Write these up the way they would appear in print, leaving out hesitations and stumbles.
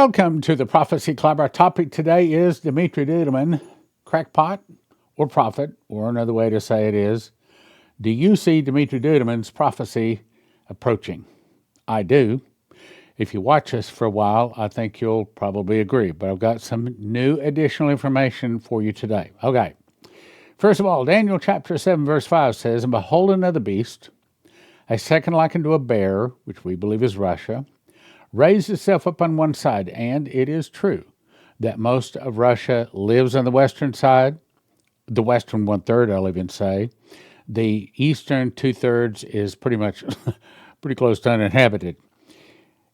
Welcome to the Prophecy Club. Our topic today is Dumitru Duduman, crackpot or prophet, or another way to say it is, do you see Dumitru Duduman's prophecy approaching? I do. If you watch us for a while, I think you'll probably agree, but I've got some new additional information for you today. Okay. First of all, Daniel chapter 7, verse 5 says, "And behold another beast, a second like unto a bear," which we believe is Russia, "raised itself up on one side," and it is true that most of Russia lives on the western side, the western one-third, I'll even say. The eastern two-thirds is pretty much pretty close to uninhabited.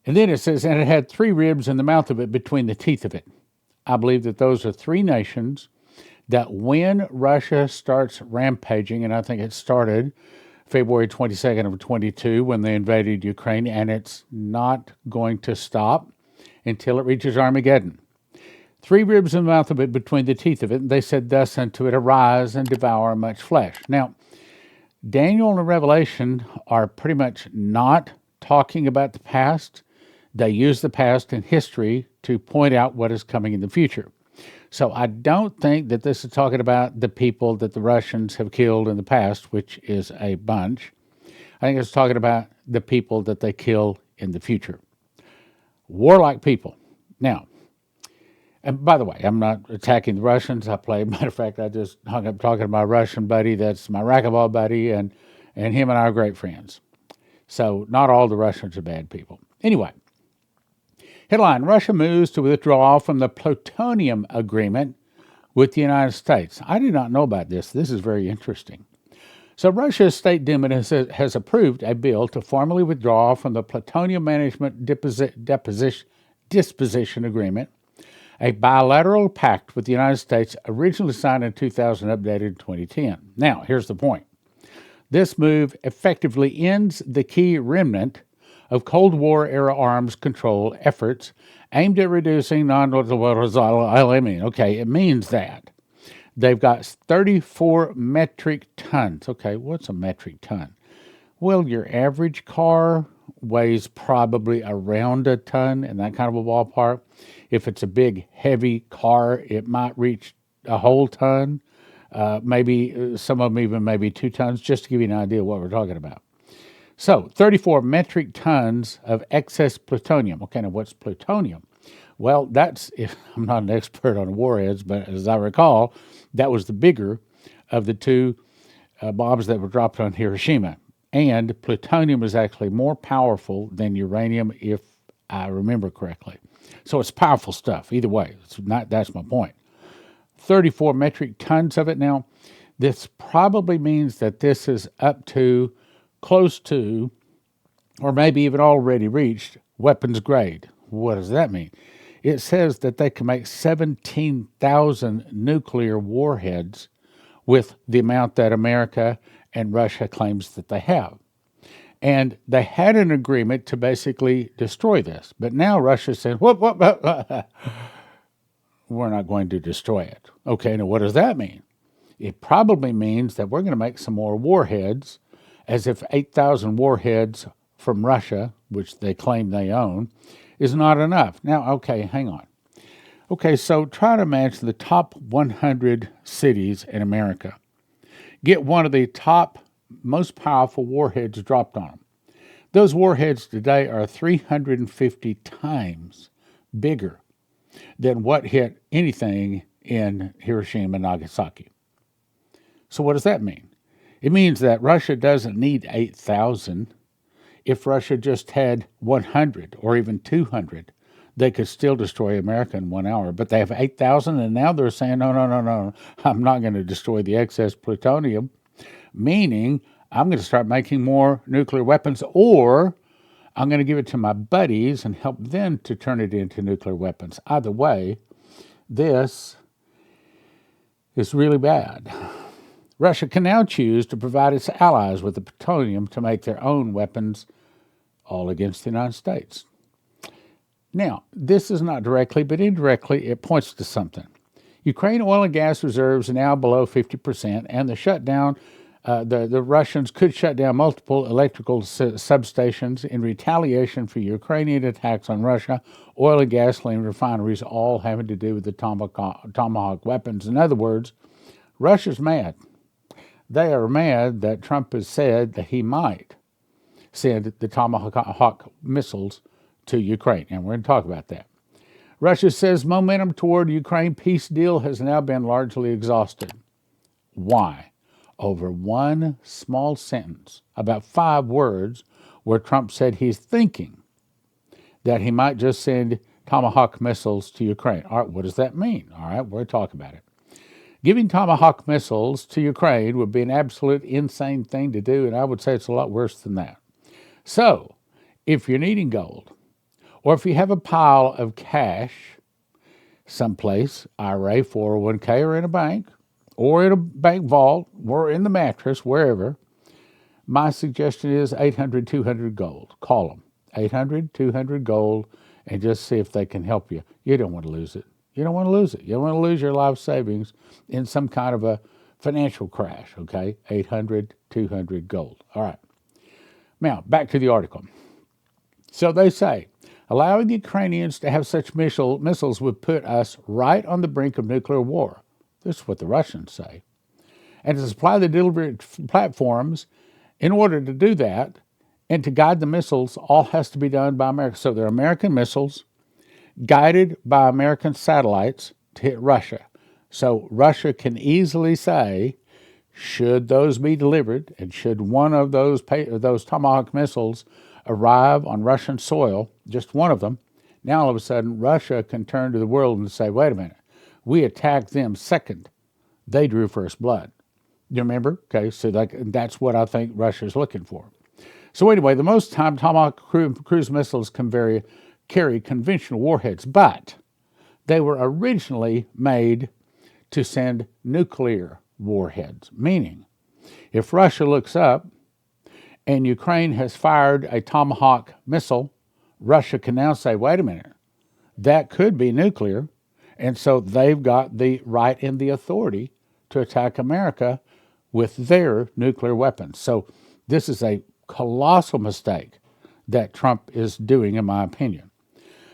And then it says, "And it had three ribs in the mouth of it between the teeth of it." I believe that those are three nations that when Russia starts rampaging, and I think it started February 22nd of 22 when they invaded Ukraine, and it's not going to stop until it reaches Armageddon. Three ribs in the mouth of it between the teeth of it, and they said thus unto it, "Arise and devour much flesh." Now, Daniel and Revelation are pretty much not talking about the past. They use the past and history to point out what is coming in the future. So I don't think that this is talking about the people that the Russians have killed in the past, which is a bunch. I think it's talking about the people that they kill in the future. Warlike people. Now, and by the way, I'm not attacking the Russians. Matter of fact, I just hung up talking to my Russian buddy. That's my racquetball buddy, and him and I are great friends. So not all the Russians are bad people. Anyway, headline, Russia moves to withdraw from the plutonium agreement with the United States. I did not know about this. This is very interesting. So Russia's State Duma has approved a bill to formally withdraw from the plutonium management disposition agreement, a bilateral pact with the United States originally signed in 2000, updated in 2010. Now, here's the point. This move effectively ends the key remnant of Cold War-era arms control efforts aimed at reducing it means that they've got 34 metric tons. Okay, what's a metric ton? Well, your average car weighs probably around a ton, in that kind of a ballpark. If it's a big, heavy car, it might reach a whole ton. Maybe some of them even maybe 2 tons, just to give you an idea of what we're talking about. So, 34 metric tons of excess plutonium. Okay, now what's plutonium? Well, I'm not an expert on warheads, but as I recall, that was the bigger of the two bombs that were dropped on Hiroshima. And plutonium is actually more powerful than uranium, if I remember correctly. So it's powerful stuff. Either way, that's my point. 34 metric tons of it. Now, this probably means that this is up to, close to, or maybe even already reached weapons grade. What does that mean? It says that they can make 17,000 nuclear warheads with the amount that America and Russia claims that they have. And they had an agreement to basically destroy this. But now Russia said, we're not going to destroy it. Okay, now what does that mean? It probably means that we're going to make some more warheads, as if 8,000 warheads from Russia, which they claim they own, is not enough. Now, okay, hang on. Okay, so try to imagine the top 100 cities in America. Get one of the top most powerful warheads dropped on them. Those warheads today are 350 times bigger than what hit anything in Hiroshima and Nagasaki. So what does that mean? It means that Russia doesn't need 8,000. If Russia just had 100 or even 200, they could still destroy America in 1 hour. But they have 8,000, and now they're saying, no, I'm not going to destroy the excess plutonium, meaning I'm going to start making more nuclear weapons, or I'm going to give it to my buddies and help them to turn it into nuclear weapons. Either way, this is really bad. Russia can now choose to provide its allies with the plutonium to make their own weapons, all against the United States. Now, this is not directly, but indirectly, it points to something. Ukraine oil and gas reserves are now below 50%, and the shutdown The Russians could shut down multiple electrical substations in retaliation for Ukrainian attacks on Russia, oil and gasoline refineries, all having to do with the Tomahawk weapons. In other words, Russia's mad. They are mad that Trump has said that he might send the Tomahawk missiles to Ukraine, and we're going to talk about that. Russia says momentum toward Ukraine peace deal has now been largely exhausted. Why? Over one small sentence, about 5 words, where Trump said he's thinking that he might just send Tomahawk missiles to Ukraine. All right, what does that mean? All right, we'll talk about it. Giving Tomahawk missiles to Ukraine would be an absolute insane thing to do, and I would say it's a lot worse than that. So, if you're needing gold, or if you have a pile of cash someplace, IRA, 401k, or in a bank, or in a bank vault, or in the mattress, wherever, my suggestion is 800-200 gold. Call them. 800-200 gold, and just see if they can help you. You don't want to lose it. You don't want to lose it. You don't want to lose your life savings in some kind of a financial crash, okay? 800-200 gold. All right. Now, back to the article. So they say, allowing the Ukrainians to have such missiles would put us right on the brink of nuclear war. This is what the Russians say. And to supply the delivery platforms, in order to do that, and to guide the missiles, all has to be done by America. So they're American missiles guided by American satellites to hit Russia. So Russia can easily say, should those be delivered, and should one of those Tomahawk missiles arrive on Russian soil, just one of them, now all of a sudden Russia can turn to the world and say, wait a minute, we attacked them second. They drew first blood. You remember? Okay, so that's what I think Russia's looking for. So anyway, the most time Tomahawk cruise missiles can carry conventional warheads, but they were originally made to send nuclear warheads, meaning if Russia looks up and Ukraine has fired a Tomahawk missile, Russia can now say, wait a minute, that could be nuclear, and so they've got the right and the authority to attack America with their nuclear weapons. So this is a colossal mistake that Trump is doing, in my opinion.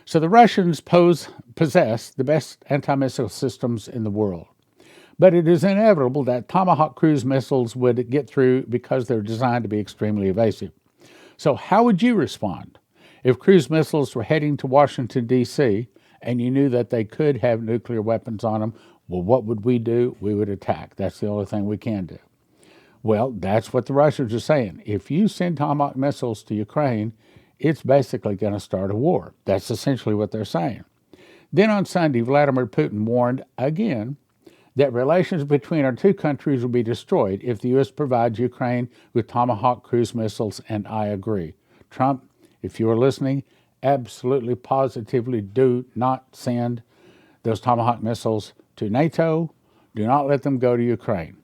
So the Russians possess the best anti-missile systems in the world. But it is inevitable that Tomahawk cruise missiles would get through because they're designed to be extremely evasive. So how would you respond if cruise missiles were heading to Washington, D.C., and you knew that they could have nuclear weapons on them? Well, what would we do? We would attack. That's the only thing we can do. Well, that's what the Russians are saying. If you send Tomahawk missiles to Ukraine, it's basically going to start a war. That's essentially what they're saying. Then on Sunday, Vladimir Putin warned again that relations between our two countries will be destroyed if the U.S. provides Ukraine with Tomahawk cruise missiles, and I agree. Trump, if you are listening, absolutely, positively do not send those Tomahawk missiles to NATO. Do not let them go to Ukraine.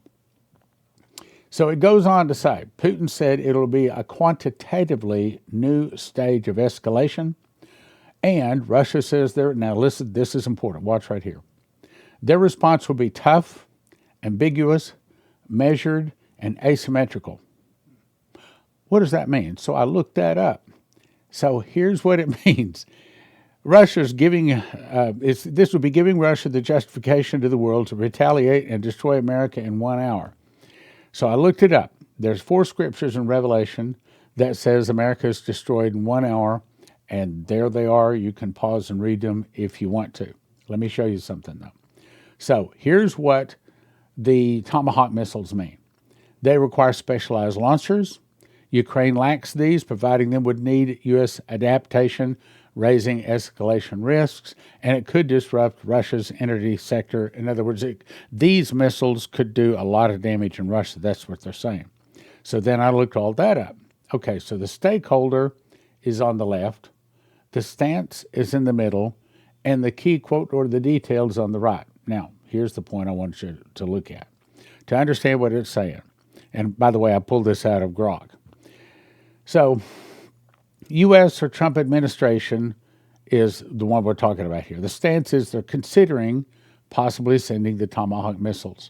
So it goes on to say, Putin said it'll be a quantitatively new stage of escalation, and Russia says now listen, this is important, watch right here. Their response will be tough, ambiguous, measured, and asymmetrical. What does that mean? So I looked that up. So here's what it means. Russia's giving, this would be giving Russia the justification to the world to retaliate and destroy America in 1 hour. So I looked it up. There's 4 scriptures in Revelation that says America is destroyed in 1 hour, and there they are. You can pause and read them if you want to. Let me show you something, though. So here's what the Tomahawk missiles mean. They require specialized launchers. Ukraine lacks these, providing them would need U.S. adaptation, raising escalation risks, and it could disrupt Russia's energy sector. In other words, these missiles could do a lot of damage in Russia. That's what they're saying. So then I looked all that up. Okay, so the stakeholder is on the left, the stance is in the middle, and the key quote or the detail is on the right. Now, here's the point I want you to look at, to understand what it's saying. And by the way, I pulled this out of Grok. So, U.S. or Trump administration is the one we're talking about here. The stance is they're considering possibly sending the Tomahawk missiles.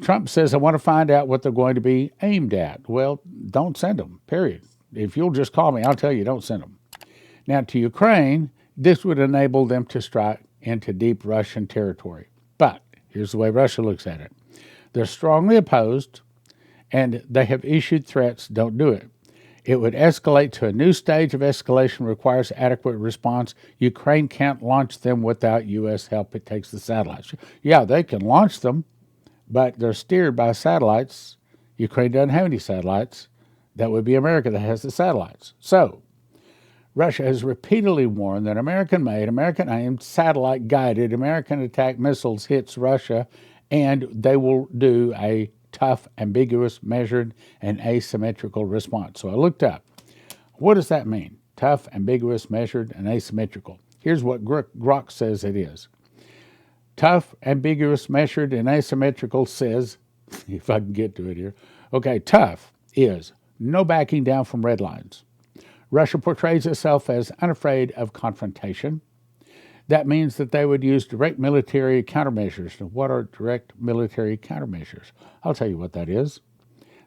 Trump says, I want to find out what they're going to be aimed at. Well, don't send them, period. If you'll just call me, I'll tell you, don't send them. Now, to Ukraine, this would enable them to strike into deep Russian territory. But here's the way Russia looks at it. They're strongly opposed, and they have issued threats, don't do it. It would escalate to a new stage of escalation, requires adequate response. Ukraine can't launch them without U.S. help. It takes the satellites. Yeah, they can launch them, but they're steered by satellites. Ukraine doesn't have any satellites. That would be America that has the satellites. So, Russia has repeatedly warned that American-made, American-aimed, satellite-guided American attack missiles hits Russia, and they will do a tough, ambiguous, measured, and asymmetrical response. So I looked up. What does that mean? Tough, ambiguous, measured, and asymmetrical. Here's what Grok says it is. Tough, ambiguous, measured, and asymmetrical says, if I can get to it here. Okay, tough is no backing down from red lines. Russia portrays itself as unafraid of confrontation. That means that they would use direct military countermeasures. Now, what are direct military countermeasures? I'll tell you what that is.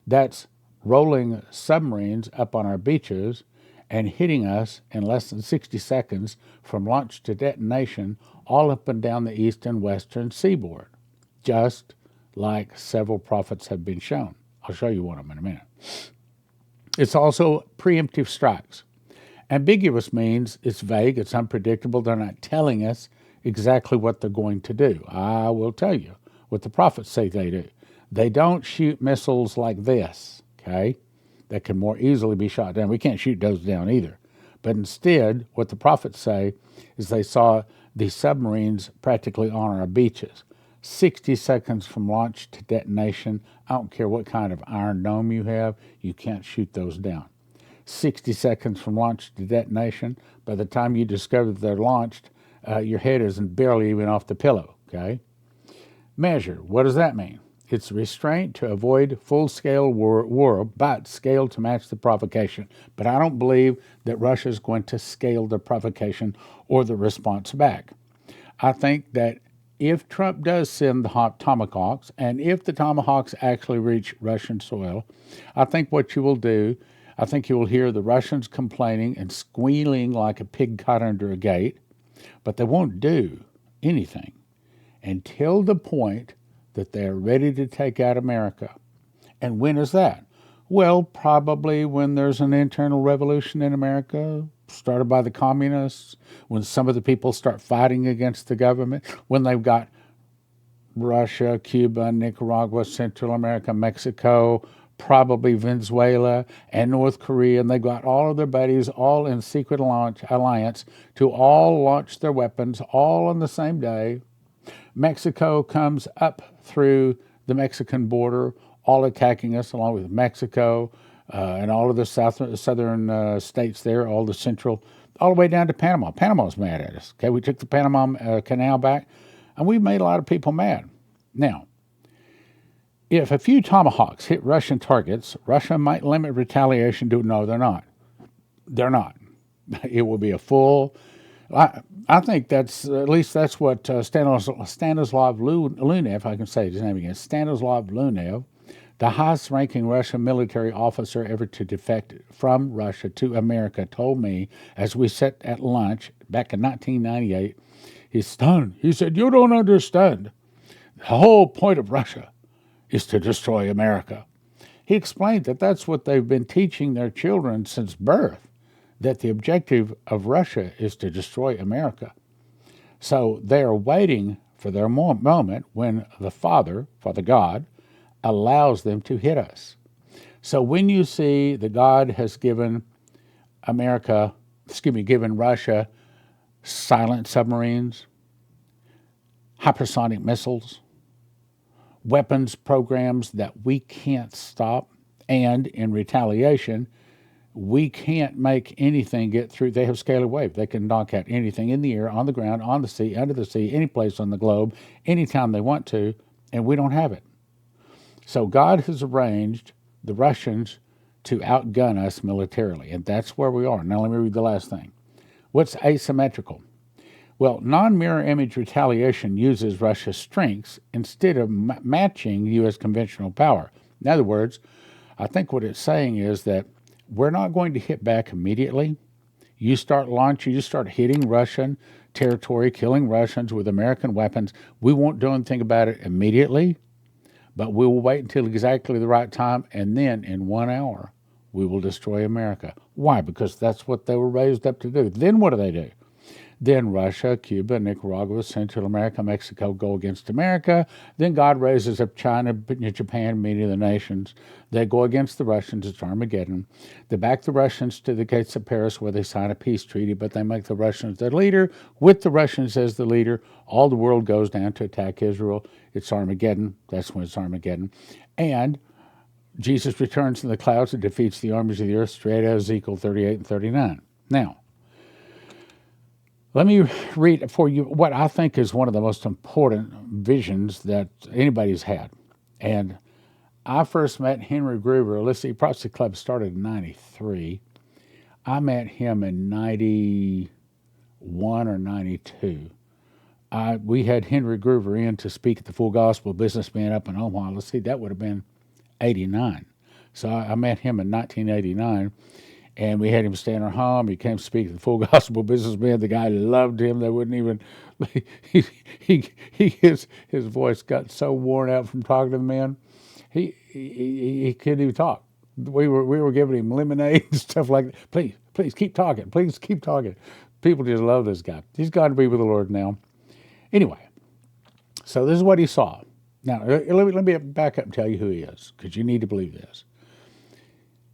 That's rolling submarines up on our beaches and hitting us in less than 60 seconds from launch to detonation all up and down the east and western seaboard, just like several prophets have been shown. I'll show you one of them in a minute. It's also preemptive strikes. Ambiguous means it's vague, it's unpredictable, they're not telling us exactly what they're going to do. I will tell you what the prophets say they do. They don't shoot missiles like this, okay, that can more easily be shot down. We can't shoot those down either. But instead, what the prophets say is they saw the submarines practically on our beaches. 60 seconds from launch to detonation. I don't care what kind of iron dome you have, you can't shoot those down. 60 seconds from launch to detonation. By the time you discover that they're launched, your head isn't barely even off the pillow, okay? Measure, what does that mean? It's restraint to avoid full-scale war, but scale to match the provocation. But I don't believe that Russia is going to scale the provocation or the response back. I think that if Trump does send the Tomahawks, and if the Tomahawks actually reach Russian soil, I think what you will do, I think you will hear the Russians complaining and squealing like a pig caught under a gate, but they won't do anything until the point that they're ready to take out America. And when is that? Well, probably when there's an internal revolution in America, started by the communists, when some of the people start fighting against the government, when they've got Russia, Cuba, Nicaragua, Central America, Mexico, probably Venezuela, and North Korea, and they've got all of their buddies all in secret alliance to all launch their weapons all on the same day. Mexico comes up through the Mexican border, all attacking us along with Mexico and all of the southern states there, all the central, all the way down to Panama. Panama's mad at us. Okay, we took the Panama Canal back, and we made a lot of people mad. Now, if a few Tomahawks hit Russian targets, Russia might limit retaliation to, no, they're not. They're not. It will be a full, I think that's, at least that's what Stanislav Lunev, if I can say his name again, Stanislav Lunev, the highest-ranking Russian military officer ever to defect from Russia to America, told me as we sat at lunch back in 1998, he's stunned. He said, you don't understand. The whole point of Russia is to destroy America. He explained that that's what they've been teaching their children since birth, that the objective of Russia is to destroy America. So they are waiting for their moment when the Father God, allows them to hit us. So when you see that God has given given Russia silent submarines, hypersonic missiles, weapons programs that we can't stop, and in retaliation, we can't make anything get through. They have scalar wave. They can knock out anything in the air, on the ground, on the sea, under the sea, any place on the globe, anytime they want to, and we don't have it. So God has arranged the Russians to outgun us militarily, and that's where we are. Now let me read the last thing. What's asymmetrical? Well, non-mirror image retaliation uses Russia's strengths instead of matching U.S. conventional power. In other words, I think what it's saying is that we're not going to hit back immediately. You start hitting Russian territory, killing Russians with American weapons. We won't do anything about it immediately, but we will wait until exactly the right time, and then in 1 hour, we will destroy America. Why? Because that's what they were raised up to do. Then what do? Then Russia, Cuba, Nicaragua, Central America, Mexico go against America. Then God raises up China, Japan, many of the nations. They go against the Russians. It's Armageddon. They back the Russians to the gates of Paris where they sign a peace treaty, but they make the Russians their leader. With the Russians as the leader, all the world goes down to attack Israel. It's Armageddon. That's when it's Armageddon. And Jesus returns in the clouds and defeats the armies of the earth, straight out of Ezekiel 38 and 39. Now, let me read for you what I think is one of the most important visions that anybody's had. And I first met Henry Gruver. Let's see, Prophecy Club started in 93. I met him in 91 or 92. We had Henry Gruver in to speak at the Full Gospel Businessman up in Omaha. Let's see, that would have been 89. So I met him in 1989. And we had him stay in our home. He came to speak to the Full Gospel Businessman. The guy loved him. They wouldn't even. His voice got so worn out from talking to the men. He couldn't even talk. We were giving him lemonade and stuff like that. Please keep talking. Please keep talking. People just love this guy. He's gone to be with the Lord now. Anyway, so this is what he saw. Now let me back up and tell you who he is, because you need to believe this.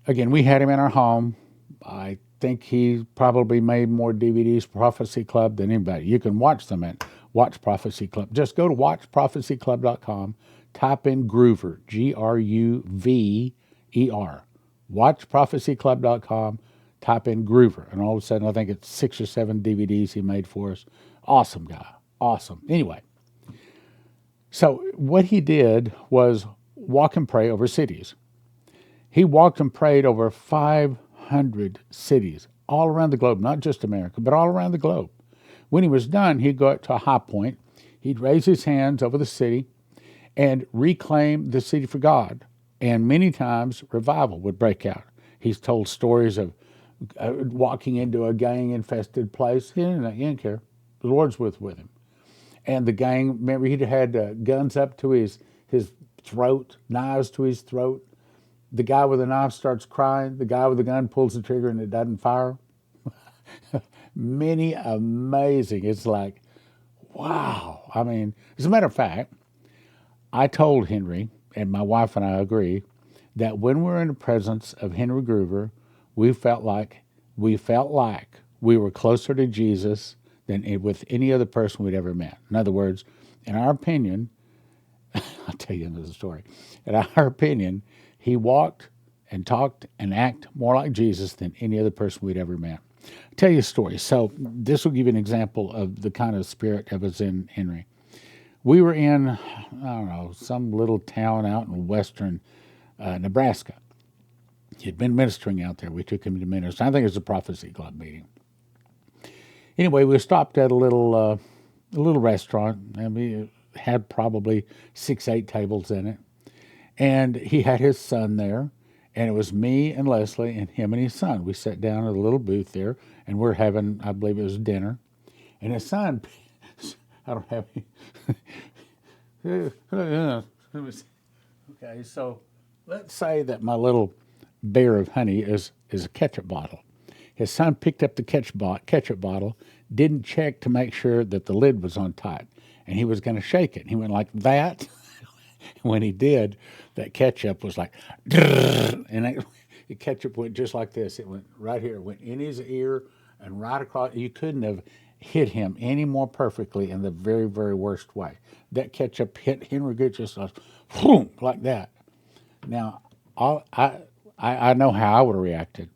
Again, we had him in our home. I think he probably made more DVDs for Prophecy Club than anybody. You can watch them at Watch Prophecy Club. Just go to watchprophecyclub.com, type in Gruver, Gruver, watchprophecyclub.com, type in Gruver, and all of a sudden I think it's 6 or 7 DVDs he made for us. Awesome guy, awesome. Anyway, so what he did was walk and pray over cities. He walked and prayed over 500 cities all around the globe, not just America, but all around the globe. When he was done, he'd go up to a high point. He'd raise his hands over the city and reclaim the city for God. And many times, revival would break out. He's told stories of walking into a gang-infested place. He didn't care. The Lord's with him. And the gang, remember, he'd had guns up to his throat, knives to his throat. The guy with the knife starts crying. The guy with the gun pulls the trigger and it doesn't fire. Many amazing. It's like, wow. I mean, as a matter of fact, I told Henry, and my wife and I agree, that when we're in the presence of Henry Gruver, we felt like we were closer to Jesus than with any other person we'd ever met. In other words, in our opinion, I'll tell you another story. In our opinion, he walked and talked and acted more like Jesus than any other person we'd ever met. I'll tell you a story. So this will give you an example of the kind of spirit that was in Henry. We were in, I don't know, some little town out in western Nebraska. He'd been ministering out there. We took him to minister. I think it was a Prophecy Club meeting. Anyway, we stopped at a little restaurant, and we had probably 6-8 tables in it. And he had his son there, and it was me and Leslie and him and his son. We sat down at a little booth there, and we're having, I believe it was dinner. And his son, I don't have any. Okay, so let's say that my little bear of honey is a ketchup bottle. His son picked up the ketchup bottle, didn't check to make sure that the lid was on tight, and he was going to shake it. He went like that. When he did, that ketchup was like, and the ketchup went just like this. It went right here. It went in his ear and right across. You couldn't have hit him any more perfectly in the very, very worst way. That ketchup hit Henry Good just like that. Now, I know how I would have reacted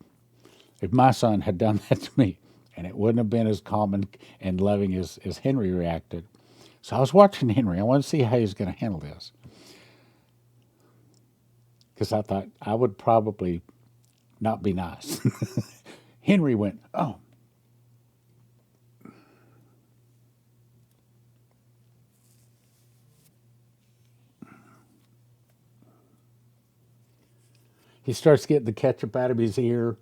if my son had done that to me, and it wouldn't have been as calm and loving as Henry reacted. So I was watching Henry. I wanted to see how he was going to handle this, because I thought I would probably not be nice. Henry went, oh. He starts getting the ketchup out of his ear,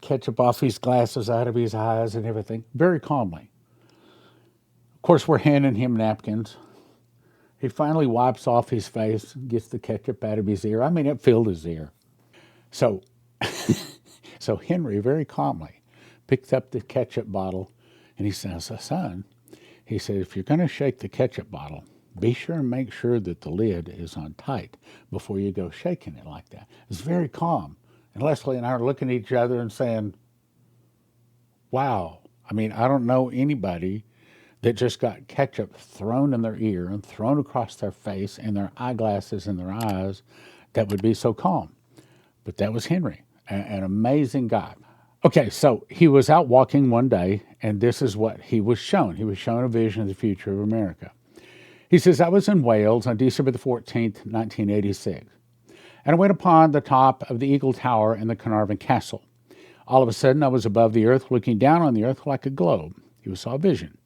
ketchup off his glasses, out of his eyes and everything, very calmly. Of course, we're handing him napkins. He finally wipes off his face, gets the ketchup out of his ear. I mean, it filled his ear. So, so Henry very calmly picked up the ketchup bottle and he says, son, he said, if you're going to shake the ketchup bottle, be sure and make sure that the lid is on tight before you go shaking it like that. It's very calm. And Leslie and I are looking at each other and saying, wow. I mean, I don't know anybody that just got ketchup thrown in their ear and thrown across their face and their eyeglasses and their eyes that would be so calm. But that was Henry, an amazing guy. Okay, so he was out walking one day, and this is what he was shown. He was shown a vision of the future of America. He says, I was in Wales on December the 14th, 1986, and I went upon the top of the Eagle Tower in the Carnarvon Castle. All of a sudden, I was above the earth, looking down on the earth like a globe. He saw a vision.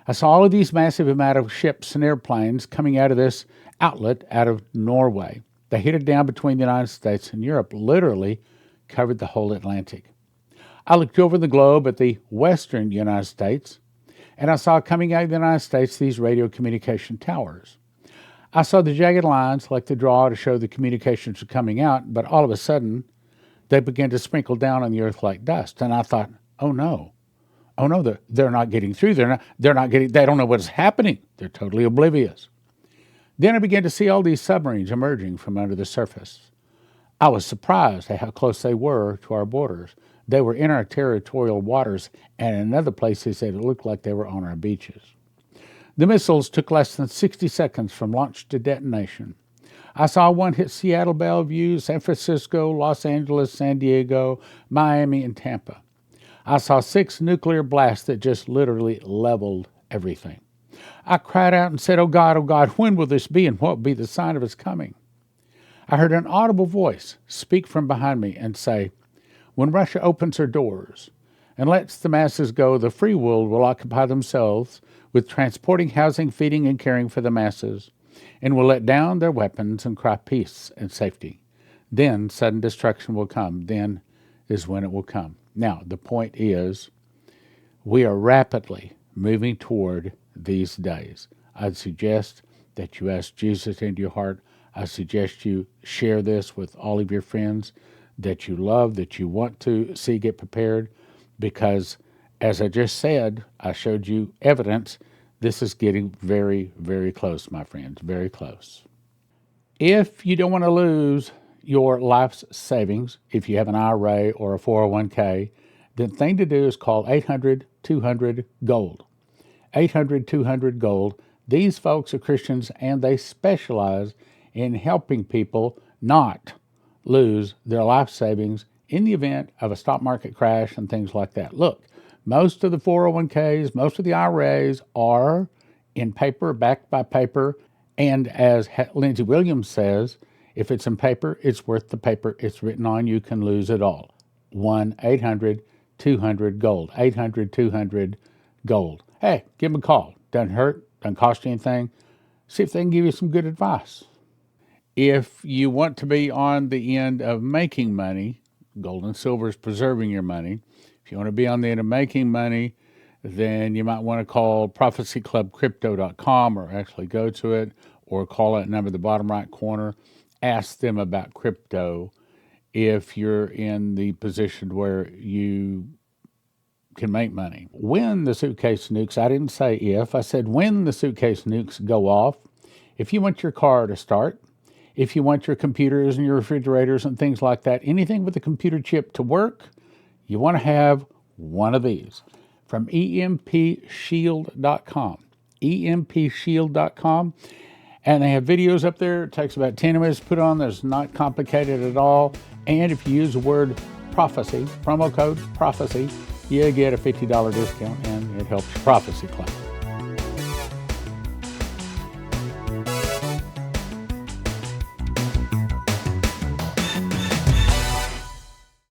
I saw all of these massive amount of ships and airplanes coming out of this outlet out of Norway. They headed down between the United States and Europe, literally covered the whole Atlantic. I looked over the globe at the western United States, and I saw coming out of the United States these radio communication towers. I saw the jagged lines like the draw to show the communications were coming out, but all of a sudden, they began to sprinkle down on the earth like dust. And I thought, oh no, they're not getting through. They don't know what's happening. They're totally oblivious. Then I began to see all these submarines emerging from under the surface. I was surprised at how close they were to our borders. They were in our territorial waters, and in another place they said it looked like they were on our beaches. The missiles took less than 60 seconds from launch to detonation. I saw one hit Seattle, Bellevue, San Francisco, Los Angeles, San Diego, Miami, and Tampa. I saw 6 nuclear blasts that just literally leveled everything. I cried out and said, oh God, when will this be and what will be the sign of its coming? I heard an audible voice speak from behind me and say, when Russia opens her doors and lets the masses go, the free world will occupy themselves with transporting, housing, feeding, and caring for the masses, and will let down their weapons and cry peace and safety. Then sudden destruction will come. Then is when it will come. Now, the point is, we are rapidly moving toward these days. I'd suggest that you ask Jesus into your heart. I suggest you share this with all of your friends that you love, that you want to see get prepared, because as I just said, I showed you evidence. This is getting very, very close, my friends, very close. If you don't want to lose your life's savings, if you have an IRA or a 401k, the thing to do is call 800-200-GOLD. 800-200-GOLD. These folks are Christians, and they specialize in helping people not lose their life savings in the event of a stock market crash and things like that. Look, most of the 401ks, most of the IRAs are in paper, backed by paper, and as Lindsey Williams says, if it's in paper, it's worth the paper it's written on. You can lose it all. 1-800-200-GOLD. 800-200-GOLD. Hey, give them a call. Doesn't hurt, doesn't cost you anything. See if they can give you some good advice. If you want to be on the end of making money, gold and silver is preserving your money. If you want to be on the end of making money, then you might want to call prophecyclubcrypto.com, or actually go to it, or call that number in the bottom right corner. Ask them about crypto if you're in the position where you can make money. When the suitcase nukes, I didn't say if, I said when the suitcase nukes go off, if you want your car to start, if you want your computers and your refrigerators and things like that, anything with a computer chip to work, you want to have one of these from EMPShield.com. EMPShield.com. And they have videos up there. It takes about 10 minutes to put on. It's not complicated at all. And if you use the word prophecy, promo code prophecy, you get a $50 discount, and it helps your Prophecy Club.